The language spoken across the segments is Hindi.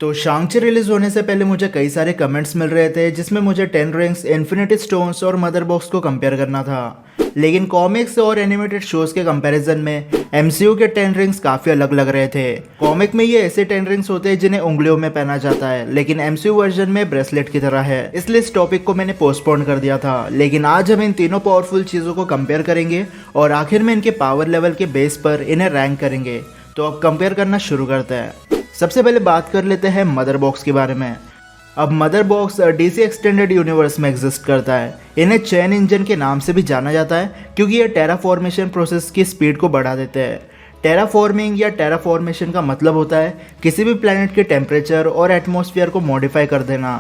तो शांग-ची रिलीज होने से पहले मुझे कई सारे कमेंट्स मिल रहे थे जिसमें मुझे 10 रिंग्स, इन्फिनिटी स्टोन्स और मदर बॉक्स को कंपेयर करना था। लेकिन कॉमिक्स और एनिमेटेड शोज के कंपैरिजन में एमसीयू के 10 रिंग्स काफी अलग लग रहे थे। कॉमिक में ये ऐसे 10 रिंग्स होते हैं जिन्हें उंगलियों में पहना जाता है, लेकिन एमसीयू वर्जन में ब्रेसलेट की तरह है। इसलिए इस टॉपिक को मैंने पोस्टपोन कर दिया था। लेकिन आज हम इन तीनों पावरफुल चीजों को कंपेयर करेंगे और आखिर में इनके पावर लेवल के बेस पर इन्हें रैंक करेंगे। तो अब कंपेयर करना शुरू करते हैं। सबसे पहले बात कर लेते हैं मदर बॉक्स के बारे में। अब mother box DC extended universe में एग्जिस्ट करता है। इन्हें चैन इंजन के नाम से भी जाना जाता है क्योंकि ये टेराफॉर्मेशन प्रोसेस की स्पीड को बढ़ा देते हैं। टेराफॉर्मिंग या टेराफॉर्मेशन का मतलब होता है किसी भी प्लैनेट के टेम्परेचर और एटमॉस्फेयर को मॉडिफाई कर देना,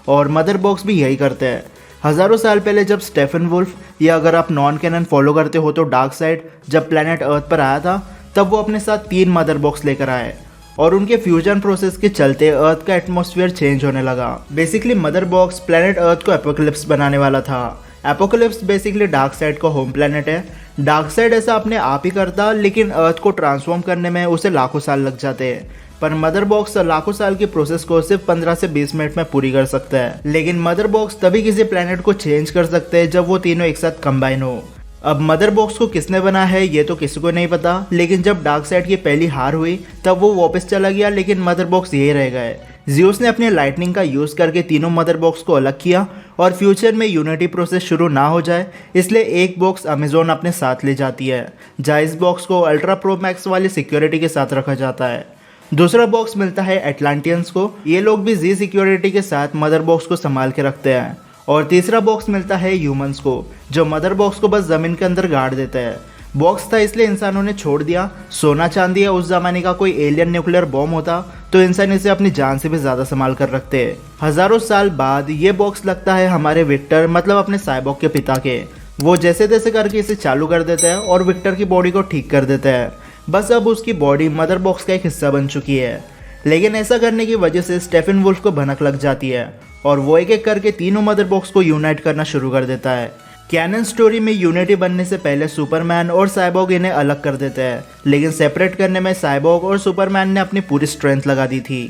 और मदर बॉक्स भी यही करते हैं। हज़ारों साल पहले जब स्टेफन वुल्फ, या अगर आप नॉन कैनन फॉलो करते हो तो डार्क साइड, जब प्लैनेट अर्थ पर आया था तब वो अपने साथ 3 मदर बॉक्स लेकर आए और उनके फ्यूजन प्रोसेस के चलते अर्थ का एटमॉस्फेयर चेंज होने लगा। Basically mother box planet earth को एपोकलिप्स बनाने वाला था। एपोकलिप्स बेसिकली डार्क साइड का होम प्लैनेट है। डार्क साइड ऐसा अपने आप ही करता, लेकिन अर्थ को ट्रांसफॉर्म करने में उसे लाखों साल लग जाते हैं। पर मदर बॉक्स लाखों साल की प्रोसेस को सिर्फ 15 से 20 मिनट में पूरी कर सकता है। लेकिन मदर बॉक्स तभी किसी प्लैनेट को चेंज कर सकते हैं जब वो तीनों एक साथ कंबाइन हो। अब मदर बॉक्स को किसने बना है ये तो किसी को नहीं पता, लेकिन जब डार्क साइड की पहली हार हुई तब वो वापस चला गया, लेकिन मदर बॉक्स यही रह गए। ज़्यूस ने अपने लाइटनिंग का यूज़ करके तीनों मदर बॉक्स को अलग किया, और फ्यूचर में यूनिटी प्रोसेस शुरू ना हो जाए इसलिए एक बॉक्स अमेजोन अपने साथ ले जाती है, जहाँ इस बॉक्स को अल्ट्रा प्रो मैक्स वाली सिक्योरिटी के साथ रखा जाता है। दूसरा बॉक्स मिलता है एटलांटियंस को। ये लोग भी जी सिक्योरिटी के साथ मदर बॉक्स को संभाल के रखते हैं। और तीसरा बॉक्स मिलता है ह्यूमंस को, जो मदर बॉक्स को बस ज़मीन के अंदर गाड़ देते हैं। बॉक्स था इसलिए इंसानों ने छोड़ दिया। सोना चांदी या उस ज़माने का कोई एलियन न्यूक्लियर बॉम्ब होता तो इंसान इसे अपनी जान से भी ज़्यादा संभाल कर रखते हैं। हज़ारों साल बाद ये बॉक्स लगता है हमारे विक्टर, मतलब अपने साइबॉग के पिता के। वो जैसे तैसे करके इसे चालू कर देते हैं और विक्टर की बॉडी को ठीक कर देते हैं। बस अब उसकी बॉडी मदर बॉक्स का एक हिस्सा बन चुकी है। लेकिन ऐसा करने की वजह से स्टेफन वुल्फ को भनक लग जाती है और वो एक एक करके तीनों मदर बॉक्स को यूनाइट करना शुरू कर देता है। कैनन स्टोरी में यूनिटी बनने से पहले सुपरमैन और साइबॉग इन्हें अलग कर देते हैं, लेकिन सेपरेट करने में साइबॉग और सुपरमैन ने अपनी पूरी स्ट्रेंथ लगा दी थी।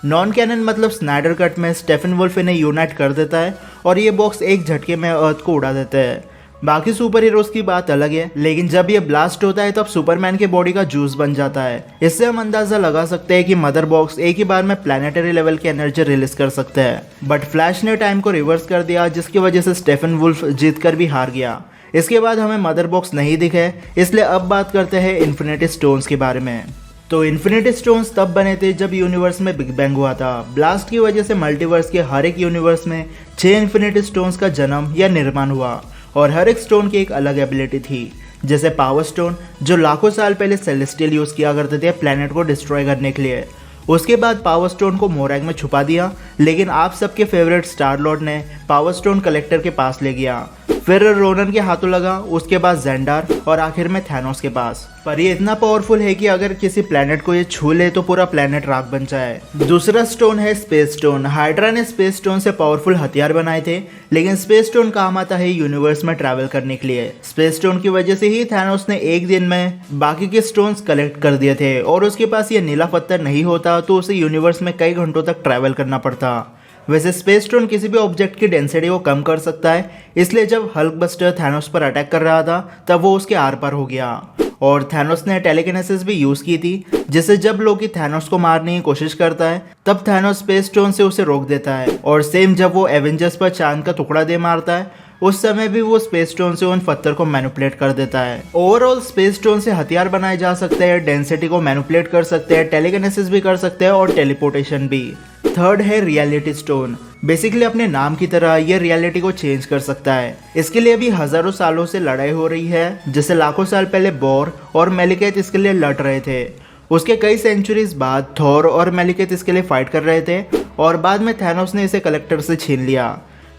नॉन कैनन मतलब स्नाइडर कट में स्टेफन वुल्फ इन्हें यूनाइट कर देता है और ये बॉक्स एक झटके में अर्थ को उड़ा देते हैं। बाकी सुपर हीरोज की बात अलग है, लेकिन जब ये ब्लास्ट होता है तब सुपरमैन की बॉडी का जूस बन जाता है। इससे हम अंदाजा लगा सकते हैं कि मदर बॉक्स एक ही बार में प्लैनेटरी लेवल की एनर्जी रिलीज कर सकते हैं। बट फ्लैश ने टाइम को रिवर्स कर दिया, जिसकी वजह से स्टेफन वुल्फ जीत कर भी हार गया। इसके बाद हमें मदर बॉक्स नहीं दिखे, इसलिए अब बात करते हैं इन्फिनिटी स्टोन्स के बारे में। तो इन्फिनिटी स्टोन्स तब बने थे जब यूनिवर्स में बिग बैंग हुआ था। ब्लास्ट की वजह से मल्टीवर्स के हर एक यूनिवर्स में 6 इन्फिनिटी स्टोन्स का जन्म या निर्माण हुआ, और हर एक स्टोन की एक अलग एबिलिटी थी। जैसे पावर स्टोन, जो लाखों साल पहले सेलेस्टियल यूज़ किया करते थे प्लैनेट को डिस्ट्रॉय करने के लिए। उसके बाद पावर स्टोन को मोरैग में छुपा दिया, लेकिन आप सबके फेवरेट स्टार लॉर्ड ने पावर स्टोन कलेक्टर के पास ले गया। फिर रोनन के हाथों लगा, उसके बाद जेंडार, और आखिर में थैनोस के पास। पर ये इतना पावरफुल है कि अगर किसी प्लैनेट को ये छू ले तो पूरा प्लैनेट राख बन जाए। दूसरा स्टोन है स्पेस स्टोन। हाइड्रा ने स्पेस स्टोन से पावरफुल हथियार बनाए थे, लेकिन स्पेस स्टोन काम आता है यूनिवर्स में ट्रैवल करने के लिए। स्पेस स्टोन की वजह से ही थैनोस ने एक दिन में बाकी के स्टोन्स कलेक्ट कर दिए थे, और उसके पास ये नीला पत्थर नहीं होता तो उसे यूनिवर्स में कई घंटों तक ट्रैवल करना पड़ता। वैसे स्पेस स्टोन किसी भी ऑब्जेक्ट की डेंसिटी को कम कर सकता है, इसलिए जब हल्क बस्टर थैनोस पर अटैक कर रहा था तब वो उसके आर पार हो गया। और थैनोस ने टेलीकिनेसिस भी यूज की थी, जिससे जब लोकी थैनोस को मारने की कोशिश करता है तब थैनोस स्पेस स्टोन से उसे रोक देता है। और सेम जब वो एवेंजर्स पर चांद का टुकड़ा दे मारता है, उस समय भी वो स्पेस स्टोन से उन पत्थर को मैनिपुलेट कर देता है। ओवरऑल स्पेस स्टोन से हथियार बनाए जा सकते हैं, डेंसिटी को मैनिपुलेट कर सकते हैं, टेलीकिनेसिस भी कर सकते हैं और टेलीपोर्टेशन भी। थर्ड है रियलिटी स्टोन। बेसिकली अपने नाम की तरह ये रियलिटी को चेंज कर सकता है। इसके लिए भी हजारों सालों से लड़ाई हो रही है। जैसे लाखों साल पहले बोर और मेलिकेथ इसके लिए लड़ रहे थे, उसके कई सेंचुरीज बाद थॉर और मेलिकेथ इसके लिए फाइट कर रहे थे, और बाद में थैनोस ने इसे कलेक्टर से छीन लिया।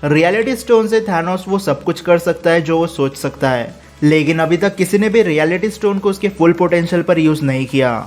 रियलिटी स्टोन से थैनोस वो सब कुछ कर सकता है जो वो सोच सकता है, लेकिन अभी तक किसी ने भी रियलिटी स्टोन को उसके फुल पोटेंशियल पर यूज नहीं किया।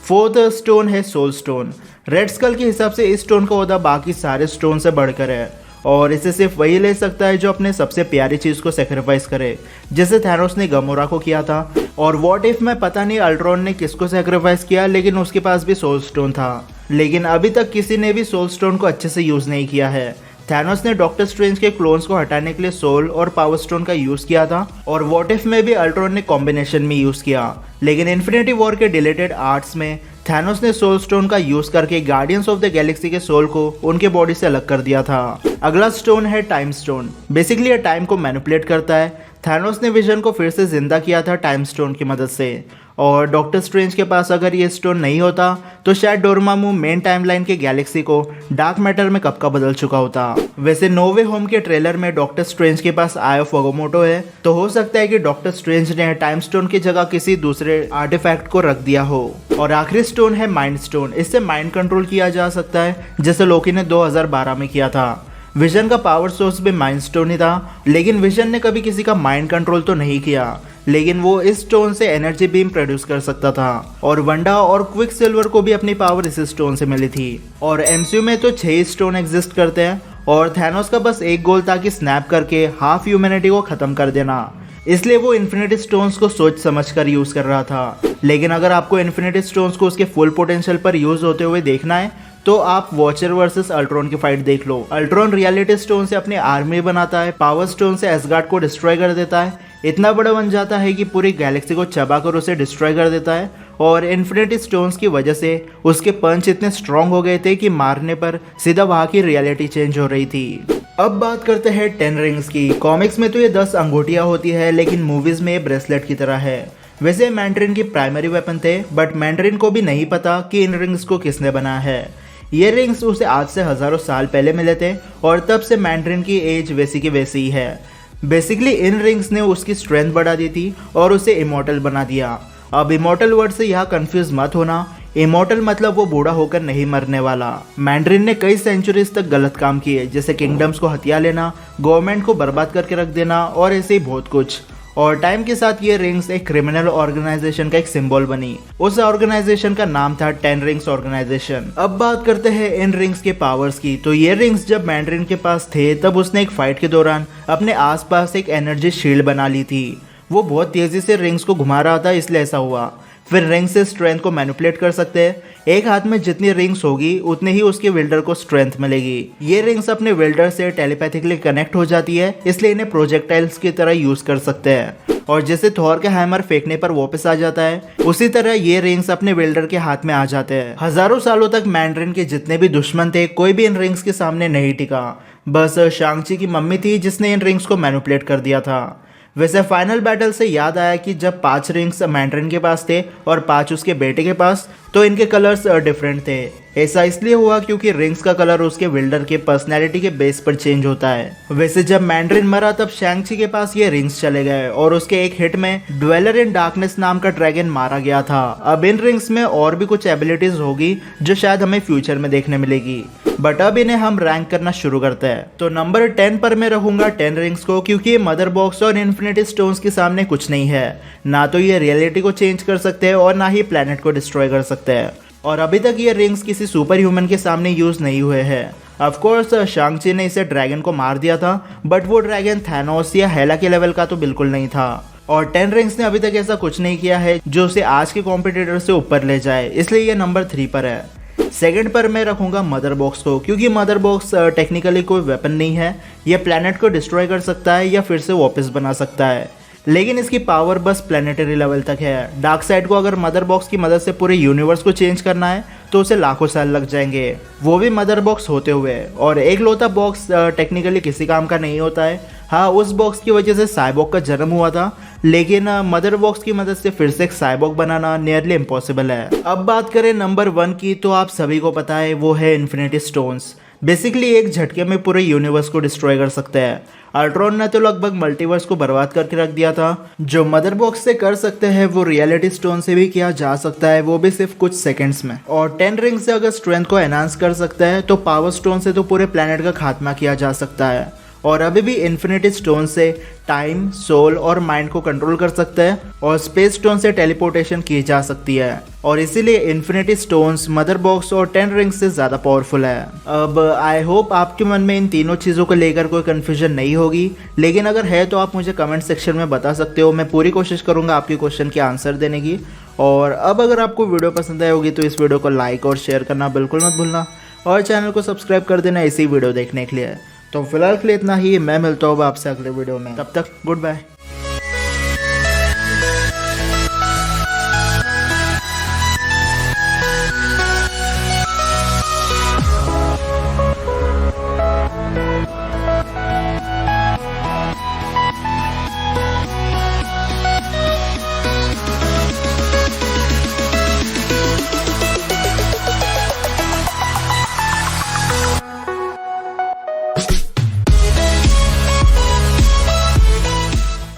फोर्थ स्टोन है सोल स्टोन। रेड स्कल के हिसाब से इस स्टोन का ओहदा बाकी सारे स्टोन से बढ़कर है, और इसे सिर्फ वही ले सकता है जो अपने सबसे प्यारी चीज़ को सेक्रीफाइस करे, जैसे थैनोस ने गमोरा को किया था। और व्हाट इफ में पता नहीं अल्ट्रॉन ने किसको सेक्रीफाइस किया, लेकिन उसके पास भी सोल स्टोन था। लेकिन अभी तक किसी ने भी सोल स्टोन को अच्छे से यूज़ नहीं किया है। थैनोस ने डॉक्टर स्ट्रेंज के क्लोन्स को हटाने के लिए सोल और पावर स्टोन का यूज़ किया था, और व्हाट इफ में भी अल्ट्रॉन ने कॉम्बिनेशन में यूज़ किया। लेकिन इन्फिनिटी वॉर के डिलीटेड आर्ट्स में थैनोस ने सोल स्टोन का यूज़ करके गार्डियंस ऑफ द गैलेक्सी के सोल को उनके बॉडी से अलग कर दिया था। अगला स्टोन है टाइम स्टोन। बेसिकली ये टाइम को मैनिपुलेट करता है। थैनोस ने विजन को फिर से जिंदा किया था टाइम स्टोन की मदद से, और डॉक्टर स्ट्रेंज के पास अगर ये स्टोन नहीं होता तो शायद डोरेमामू मेन टाइमलाइन के गैलेक्सी को डार्क मैटर में कब का बदल चुका होता। वैसे नो वे होम के ट्रेलर में डॉक्टर स्ट्रेंज के पास आई ऑफ अगामोटो है, तो हो सकता है कि डॉक्टर स्ट्रेंज ने टाइम स्टोन की जगह किसी दूसरे आर्टिफैक्ट को रख दिया हो। और आखिरी स्टोन है माइंड स्टोन। इससे माइंड कंट्रोल किया जा सकता है, जैसे लोकी ने 2012 में किया था। विजन का पावर सोर्स भी माइंड स्टोन ही था, लेकिन विजन ने कभी किसी का माइंड कंट्रोल तो नहीं किया, लेकिन वो इस स्टोन से एनर्जी बीम प्रोड्यूस कर सकता था। और वंडा और क्विक सिल्वर को भी अपनी पावर इस स्टोन से मिली थी। और एमसीयू में तो 6 स्टोन एग्जिस्ट करते हैं, और थैनोस का बस एक गोल था कि स्नैप करके हाफ ह्यूमैनिटी को खत्म कर देना, इसलिए वो इन्फिनिटी स्टोन्स को सोच समझ कर यूज कर रहा था। लेकिन अगर आपको इन्फिनिटी स्टोन्स को उसके फुल पोटेंशियल पर यूज होते हुए देखना है तो आप वॉचर वर्सेस अल्ट्रॉन की फाइट देख लो। अल्ट्रॉन रियलिटी स्टोन से अपनी आर्मी बनाता है, पावर स्टोन से एसगार्ड को डिस्ट्रॉय कर देता है, इतना बड़ा बन जाता है कि पूरी गैलेक्सी को चबाकर उसे डिस्ट्रॉय कर देता है। और इन्फिनिटी स्टोन्स की वजह से उसके पंच इतने स्ट्रॉन्ग हो गए थे कि मारने पर सीधा वहाँ की रियलिटी चेंज हो रही थी। अब बात करते हैं 10 रिंग्स की। कॉमिक्स में तो ये 10 अंगूठियाँ होती है, लेकिन मूवीज में ये ब्रेसलेट की तरह है। वैसे मैंड्रिन की प्राइमरी वेपन थे, बट मैंड्रिन को भी नहीं पता कि इन रिंग्स को किसने बनाया है। ये रिंग्स उसे आज से हजारों साल पहले मिले थे, और तब से मैंड्रिन की एज वैसी की वैसी ही है। बेसिकली इन रिंग्स ने उसकी स्ट्रेंथ बढ़ा दी थी और उसे इमॉर्टल बना दिया। अब इमॉर्टल वर्ड से यहाँ कंफ्यूज मत होना, इमॉर्टल मतलब वो बूढ़ा होकर नहीं मरने वाला। मैंड्रिन ने कई सेंचुरीज तक गलत काम किए, जैसे किंगडम्स को हथिया लेना, गवर्नमेंट को बर्बाद करके रख देना और ऐसे ही बहुत कुछ। और टाइम के साथ ये रिंग्स एक क्रिमिनल ऑर्गेनाइजेशन का एक सिंबल बनी। उस ऑर्गेनाइजेशन का नाम था 10 रिंग्स ऑर्गेनाइजेशन। अब बात करते हैं इन रिंग्स के पावर्स की। तो ये रिंग्स जब मैंड्रिन के पास थे तब उसने एक फाइट के दौरान अपने आसपास एक एनर्जी शील्ड बना ली थी। वो बहुत तेजी से रिंग्स को घुमा रहा था, इसलिए ऐसा हुआ। फिर रिंग से स्ट्रेंथ को मैनिपुलेट कर सकते हैं। एक हाथ में जितनी रिंग्स होगी उतने ही उसके विल्डर को स्ट्रेंथ मिलेगी। ये रिंग्स अपने विल्डर से टेलीपैथिकली कनेक्ट हो जाती है, इसलिए इन्हें प्रोजेक्टाइल्स की तरह यूज कर सकते हैं। और जैसे थॉर के हैमर फेंकने पर वापस आ जाता है, उसी तरह ये रिंग्स अपने विल्डर के हाथ में आ जाते हैं। हजारों सालों तक मैंड्रिन के जितने भी दुश्मन थे, कोई भी इन रिंग्स के सामने नहीं टिका। बस शांग-ची की मम्मी थी जिसने इन रिंग्स को मैनिपुलेट कर दिया था। वैसे फाइनल बैटल से याद आया कि जब 5 रिंग्स मैंड्रिन के पास थे और 5 उसके बेटे के पास, तो इनके कलर्स डिफरेंट थे। ऐसा इसलिए हुआ क्योंकि रिंग्स का कलर उसके विल्डर के पर्सनैलिटी के बेस पर चेंज होता है। वैसे जब मैंड्रिन मरा तब शैंग-ची के पास ये रिंग्स चले गए और उसके एक हिट में ड्वेलर इन डार्कनेस नाम का ड्रैगन मारा गया था। अब इन रिंग्स में और भी कुछ एबिलिटीज होगी जो शायद हमें फ्यूचर में देखने मिलेगी, बट अब इन्हें हम रैंक करना शुरू करते हैं। तो नंबर 10 पर मैं रहूंगा 10 रिंग्स को, क्योंकि ये मदर बॉक्स और इन्फिनिटी स्टोन्स के सामने कुछ नहीं है। ना तो ये रियलिटी को चेंज कर सकते हैं और ना ही प्लेनेट को डिस्ट्रॉय कर सकते हैं। और अभी तक ये रिंग्स किसी सुपर ह्यूमन के सामने यूज नहीं हुए हैं। ऑफकोर्स शांग-ची ने इसे ड्रैगन को मार दिया था, बट वो ड्रैगन थैनोस या हेला के लेवल का तो बिल्कुल नहीं था। और 10 रिंग्स ने अभी तक ऐसा कुछ नहीं किया है जो उसे आज के कॉम्पिटिटर से ऊपर ले जाए, इसलिए ये नंबर 3 पर है। सेकंड पर मैं रखूंगा मदर बॉक्स को, क्योंकि मदर बॉक्स टेक्निकली कोई वेपन नहीं है। ये प्लेनेट को डिस्ट्रॉय कर सकता है या फिर से वापस बना सकता है, लेकिन इसकी पावर बस प्लेनेटरी लेवल तक है। डार्क साइड को अगर मदर बॉक्स की मदद से पूरे यूनिवर्स को चेंज करना है तो उसे लाखों साल लग जाएंगे, वो भी मदर बॉक्स होते हुए। और एक लौता बॉक्स टेक्निकली किसी काम का नहीं होता है। हाँ, उस बॉक्स की वजह से साइबॉग का जन्म हुआ था, लेकिन मदर बॉक्स की मदद से फिर से एक साइबॉग बनाना नियरली इम्पॉसिबल है। अब बात करें नंबर 1 की, तो आप सभी को पता है वो है इन्फिनिटी स्टोन्स। बेसिकली एक झटके में पूरे यूनिवर्स को डिस्ट्रॉय कर सकते हैं। अल्ट्रॉन ने तो लगभग मल्टीवर्स को बर्बाद करके रख दिया था। जो मदर बॉक्स से कर सकते हैं वो रियलिटी स्टोन से भी किया जा सकता है, वो भी सिर्फ कुछ सेकंड्स में। और 10 रिंग से अगर स्ट्रेंथ को एनहांस कर सकता है तो पावर स्टोन से तो पूरे प्लेनेट का खात्मा किया जा सकता है। और अभी भी इन्फिनिटी स्टोन से टाइम, सोल और माइंड को कंट्रोल कर सकते हैं, और स्पेस स्टोन से टेलीपोर्टेशन की जा सकती है। और इसीलिए इन्फिनिटी स्टोन्स, मदर बॉक्स और 10 रिंग्स से ज़्यादा पावरफुल है। अब आई होप आपके मन में इन तीनों चीज़ों को लेकर कोई कन्फ्यूजन नहीं होगी, लेकिन अगर है तो आप मुझे कमेंट सेक्शन में बता सकते हो। मैं पूरी कोशिश करूँगा आपके क्वेश्चन के आंसर देने की। और अब अगर आपको वीडियो पसंद आई होगी तो इस वीडियो को लाइक और शेयर करना बिल्कुल मत भूलना और चैनल को सब्सक्राइब कर देना इसी वीडियो देखने के लिए। तो फिलहाल के लिए इतना ही, मैं मिलता हूँ आपसे अगले वीडियो में, तब तक गुड बाय।